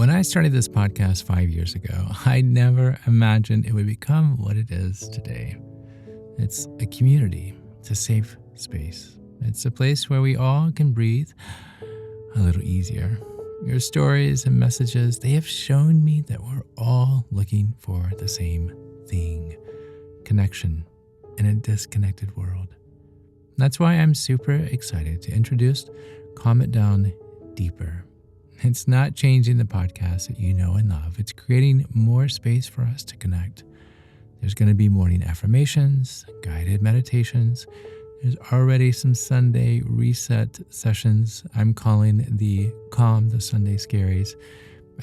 When I started this podcast 5 years ago, I never imagined it would become what it is today. It's a community. It's a safe space. It's a place where we all can breathe a little easier. Your stories and messages, they have shown me that we're all looking for the same thing: connection in a disconnected world. That's why I'm super excited to introduce Calm It Down Deeper. It's not changing the podcast that you know and love. It's creating more space for us to connect. There's going to be morning affirmations, guided meditations. There's already some Sunday reset sessions I'm calling the Calm the Sunday Scaries,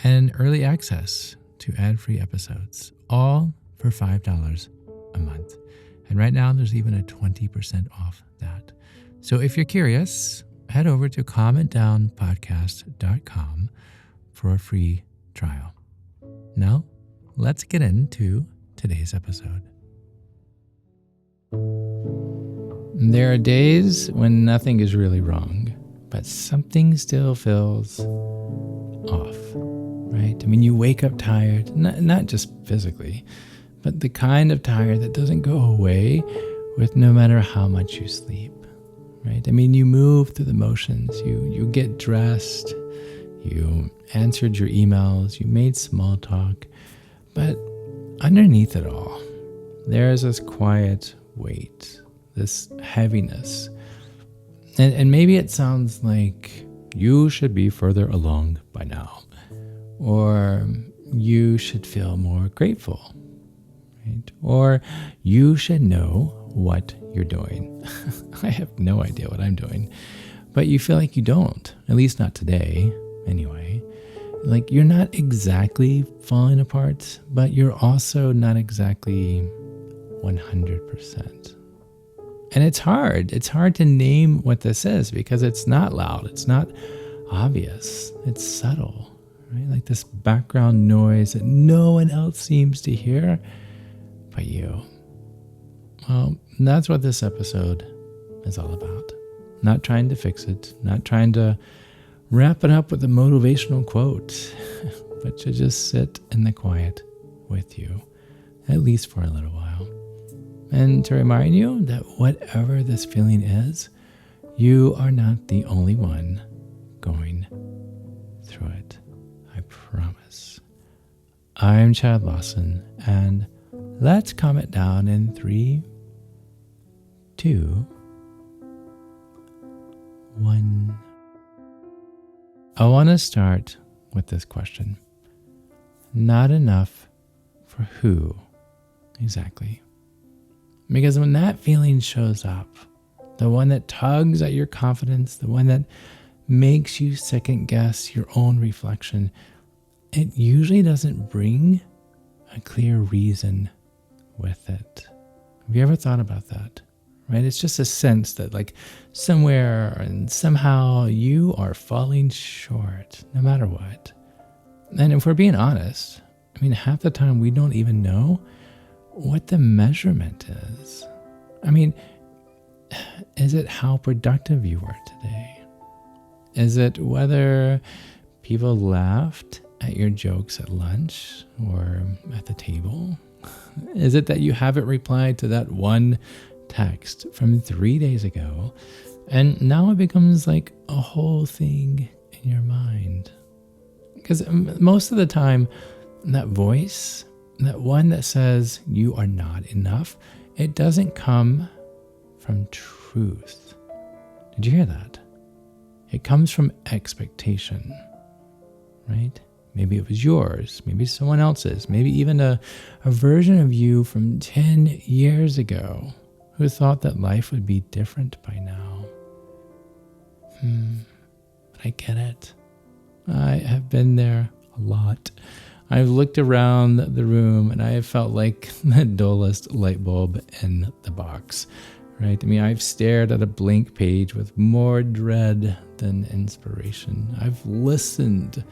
and early access to ad-free episodes, all for $5 a month. And right now, there's even a 20% off that. So if you're curious, head over to calmitdownpodcast.com for a free trial. Now, let's get into today's episode. There are days when nothing is really wrong, but something still feels off, right? I mean, you wake up tired, not just physically, but the kind of tired that doesn't go away with no matter how much you sleep, right? I mean, you move through the motions, you get dressed, you answered your emails, you made small talk, but underneath it all, there's this quiet weight, this heaviness. And maybe it sounds like you should be further along by now, or you should feel more grateful, right? Or you should know what you're doing. I have no idea what I'm doing, but you feel like you don't, at least not today anyway. Like you're not exactly falling apart, but you're also not exactly 100%. And it's hard. It's hard to name what this is because it's not loud. It's not obvious. It's subtle, right? Like this background noise that no one else seems to hear but you. Well, that's what this episode is all about. Not trying to fix it, not trying to wrap it up with a motivational quote, but to just sit in the quiet with you, at least for a little while. And to remind you that whatever this feeling is, you are not the only one going through it. I promise. I'm Chad Lawson, and let's calm it down in 3, 2, 1. I want to start with this question. Not enough for who exactly? Because when that feeling shows up, the one that tugs at your confidence, the one that makes you second guess your own reflection, it usually doesn't bring a clear reason with it. Have you ever thought about that? Right? It's just a sense that like somewhere and somehow you are falling short, no matter what. And if we're being honest, I mean, half the time we don't even know what the measurement is. I mean, is it how productive you were today? Is it whether people laughed at your jokes at lunch or at the table? Is it that you haven't replied to that one text from 3 days ago and now it becomes like a whole thing in your mind? Because most of the time, that voice, that one that says you are not enough, it doesn't come from truth. Did you hear that? It comes from expectation, right? Maybe it was yours, maybe someone else's, maybe even a version of you from 10 years ago who thought that life would be different by now. But I get it. I have been there a lot. I've looked around the room and I have felt like the dullest light bulb in the box, right? I mean, I've stared at a blank page with more dread than inspiration. I've listened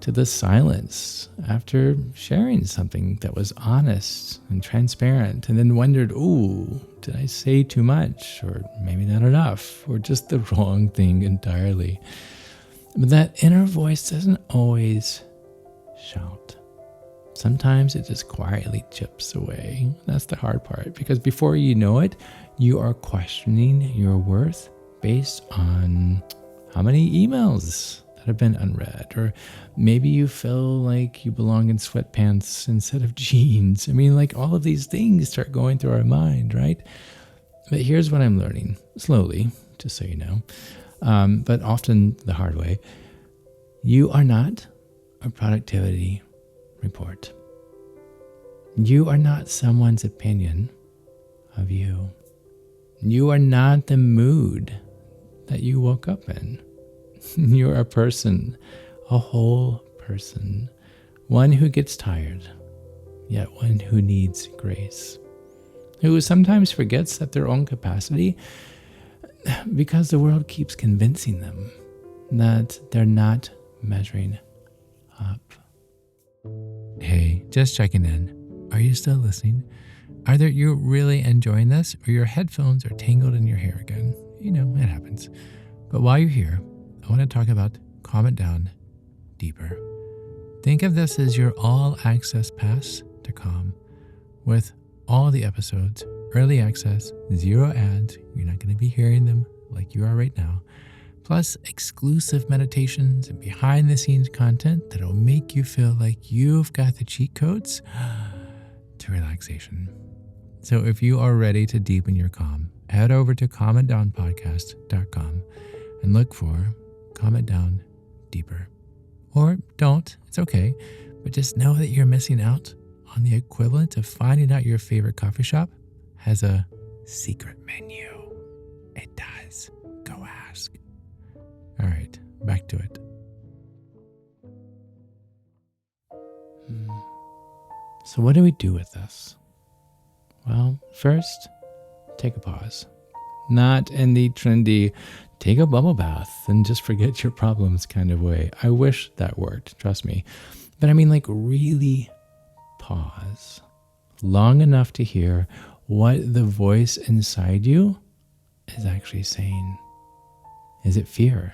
to the silence after sharing something that was honest and transparent, and then wondered, ooh, did I say too much, or maybe not enough, or just the wrong thing entirely? But that inner voice doesn't always shout. Sometimes it just quietly chips away. That's the hard part, because before you know it, you are questioning your worth based on how many emails that have been unread, or maybe you feel like you belong in sweatpants instead of jeans. I mean, like, all of these things start going through our mind, right? But here's what I'm learning, slowly, just so you know, but often the hard way. You are not a productivity report. You are not someone's opinion of you. You are not the mood that you woke up in. You're a person, a whole person, one who gets tired, yet one who needs grace, who sometimes forgets at their own capacity because the world keeps convincing them that they're not measuring up. Hey, just checking in. Are you still listening? Either you're really enjoying this or your headphones are tangled in your hair again. You know, it happens. But while you're here, I want to talk about Calm It Down Deeper. Think of this as your all-access pass to Calm, with all the episodes, early access, 0 ads. You're not going to be hearing them like you are right now. Plus exclusive meditations and behind-the-scenes content that'll make you feel like you've got the cheat codes to relaxation. So if you are ready to deepen your calm, head over to calmitdownpodcast.com and look for Calm It Down Deeper. Or don't, it's okay, but just know that you're missing out on the equivalent of finding out your favorite coffee shop has a secret menu. It does. Go ask. All right, back to it. So what do we do with this? Well, first, take a pause. Not in the trendy, take a bubble bath and just forget your problems kind of way. I wish that worked, trust me. But I mean, like, really pause long enough to hear what the voice inside you is actually saying. Is it fear?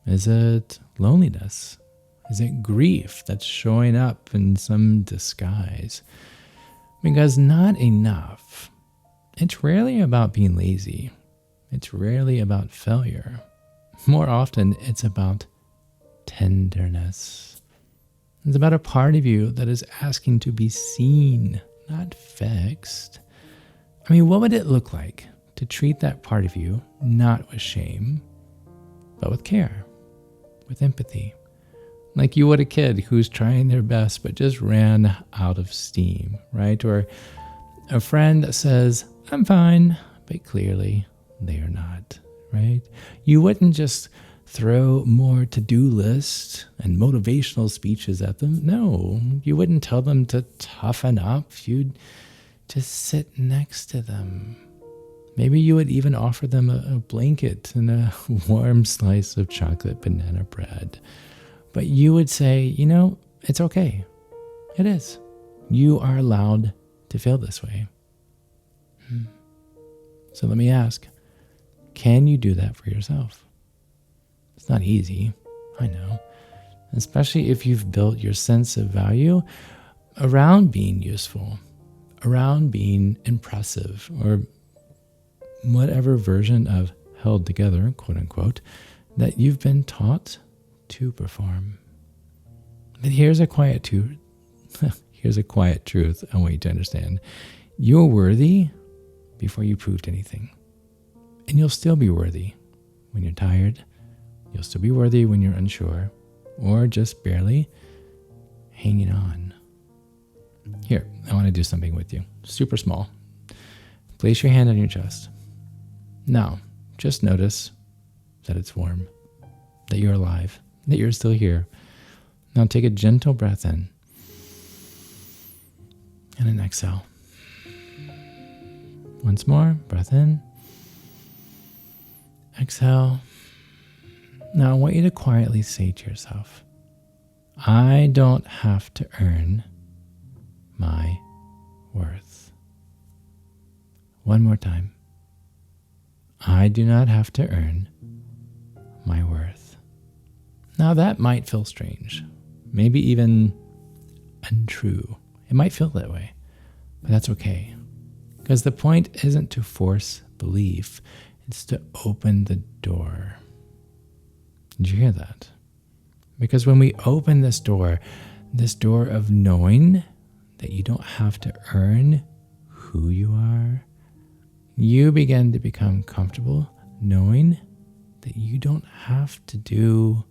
Is it loneliness? Is it grief that's showing up in some disguise? Because not enough. It's rarely about being lazy. It's rarely about failure. More often, it's about tenderness. It's about a part of you that is asking to be seen, not fixed. I mean, what would it look like to treat that part of you not with shame, but with care, with empathy? Like you would a kid who's trying their best but just ran out of steam, right? Or a friend that says, I'm fine, but clearly they are not, right? You wouldn't just throw more to-do lists and motivational speeches at them. No, you wouldn't tell them to toughen up. You'd just sit next to them. Maybe you would even offer them a blanket and a warm slice of chocolate banana bread. But you would say, you know, it's okay. It is. You are allowed to feel this way. So let me ask, can you do that for yourself? It's not easy, I know. Especially if you've built your sense of value around being useful, around being impressive, or whatever version of held together, quote unquote, that you've been taught to perform. But here's a quiet truth. Here's a quiet truth I want you to understand. You're worthy before you proved anything. And you'll still be worthy when you're tired. You'll still be worthy when you're unsure, or just barely hanging on. Here, I want to do something with you. Super small. Place your hand on your chest. Now, just notice that it's warm, that you're alive, that you're still here. Now take a gentle breath in and an exhale. Once more, breath in, exhale. Now I want you to quietly say to yourself, I don't have to earn my worth. One more time. I do not have to earn my worth. Now that might feel strange. maybe even untrue. It might feel that way, but that's okay. Because the point isn't to force belief, it's to open the door. Did you hear that? Because when we open this door of knowing that you don't have to earn who you are, you begin to become comfortable knowing that you don't have to do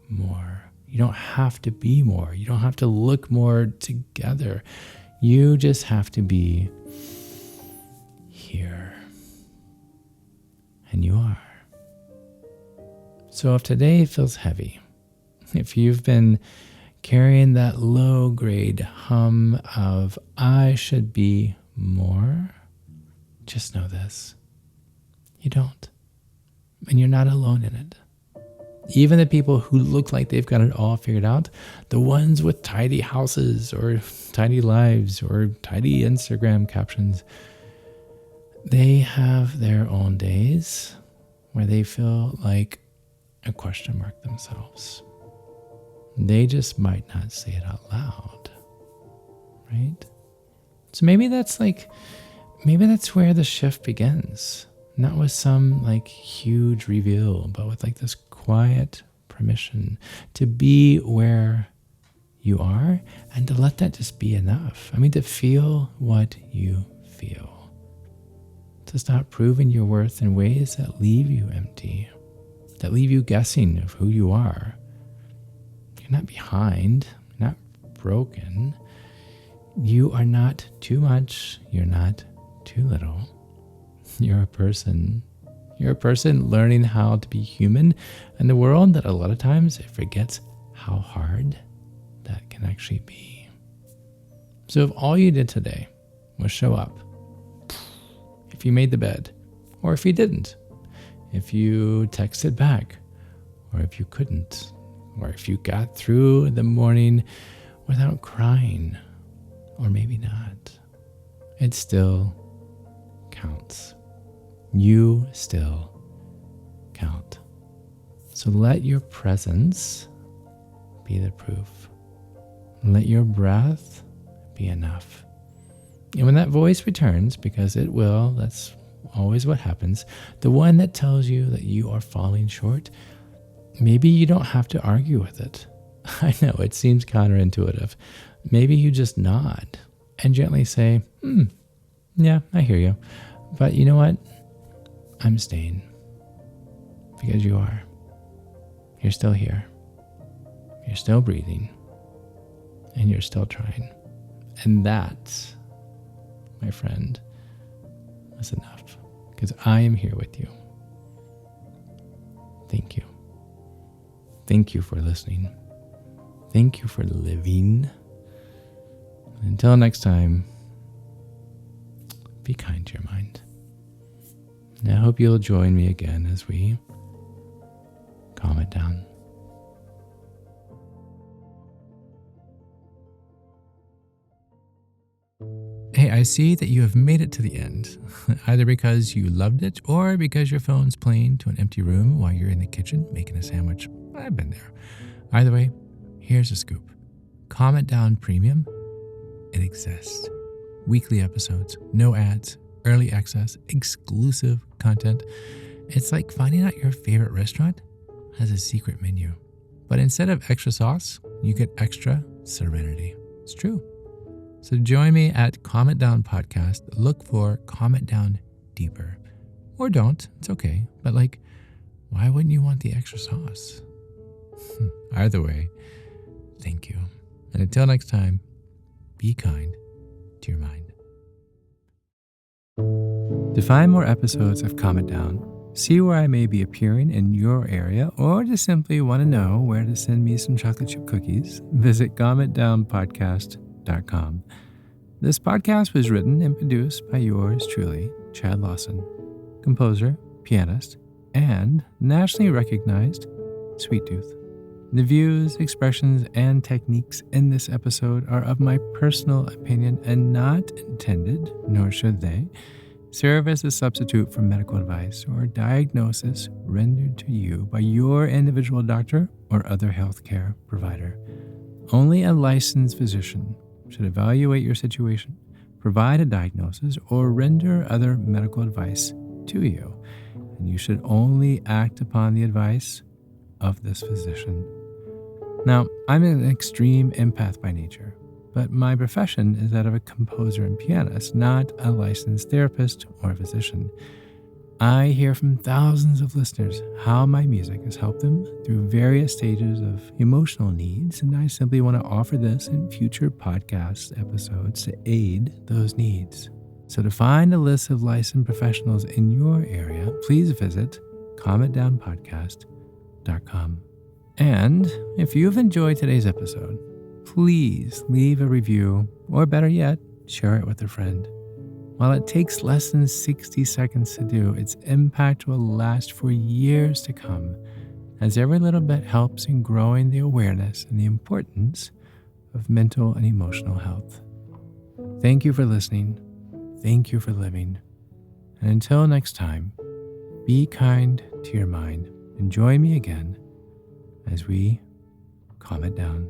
more. You don't have to be more. You don't have to look more together. You just have to be here. And you are. So if today feels heavy, if you've been carrying that low grade hum of I should be more, just know this. You don't. And you're not alone in it. Even the people who look like they've got it all figured out, the ones with tidy houses or tidy lives or tidy Instagram captions, they have their own days where they feel like a question mark themselves. They just might not say it out loud, right? So maybe that's where the shift begins. Not with some huge reveal, but with this quiet permission to be where you are and to let that just be enough. To feel what you feel. To stop proving your worth in ways that leave you empty, that leave you guessing of who you are. You're not behind, you're not broken. You are not too much, you're not too little. You're a person. You're a person learning how to be human in the world that a lot of times it forgets how hard that can actually be. So if all you did today was show up, if you made the bed, or if you didn't, if you texted back, or if you couldn't, or if you got through the morning without crying, or maybe not, it still counts. You still count. So let your presence be the proof. Let your breath be enough. And when that voice returns, because it will, that's always what happens, the one that tells you that you are falling short, maybe you don't have to argue with it. I know it seems counterintuitive. Maybe you just nod and gently say, yeah, I hear you. But you know what? I'm staying. Because you are. You're still here. You're still breathing. And you're still trying. And that, my friend, is enough. Because I am here with you. Thank you. Thank you for listening. Thank you for living. Until next time, be kind to your mind. And I hope you'll join me again as we calm it down. Hey, I see that you have made it to the end, either because you loved it or because your phone's playing to an empty room while you're in the kitchen making a sandwich. I've been there. Either way, here's a scoop. Calm It Down Premium, it exists. Weekly episodes, no ads, early access, exclusive content. It's like finding out your favorite restaurant has a secret menu. But instead of extra sauce, you get extra serenity. It's true. So join me at Calm It Down Podcast. Look for Calm It Down Deeper. Or don't, it's okay. But why wouldn't you want the extra sauce? Either way, thank you. And until next time, be kind to your mind. To find more episodes of Calm It Down, see where I may be appearing in your area, or just simply want to know where to send me some chocolate chip cookies, visit calmitdownpodcast.com. This podcast was written and produced by yours truly, Chad Lawson, composer, pianist, and nationally recognized Sweet Tooth. The views, expressions, and techniques in this episode are of my personal opinion and not intended, nor should they, serve as a substitute for medical advice or diagnosis rendered to you by your individual doctor or other healthcare provider. Only a licensed physician should evaluate your situation, provide a diagnosis, or render other medical advice to you. And you should only act upon the advice of this physician. Now, I'm an extreme empath by nature, but my profession is that of a composer and pianist, not a licensed therapist or physician. I hear from thousands of listeners how my music has helped them through various stages of emotional needs, and I simply want to offer this in future podcast episodes to aid those needs. So to find a list of licensed professionals in your area, please visit calmitdownpodcast.com. And if you've enjoyed today's episode, please leave a review, or better yet, share it with a friend. While it takes less than 60 seconds to do, its impact will last for years to come, as every little bit helps in growing the awareness and the importance of mental and emotional health. Thank you for listening. Thank you for living. And until next time, be kind to your mind and join me again as we calm it down.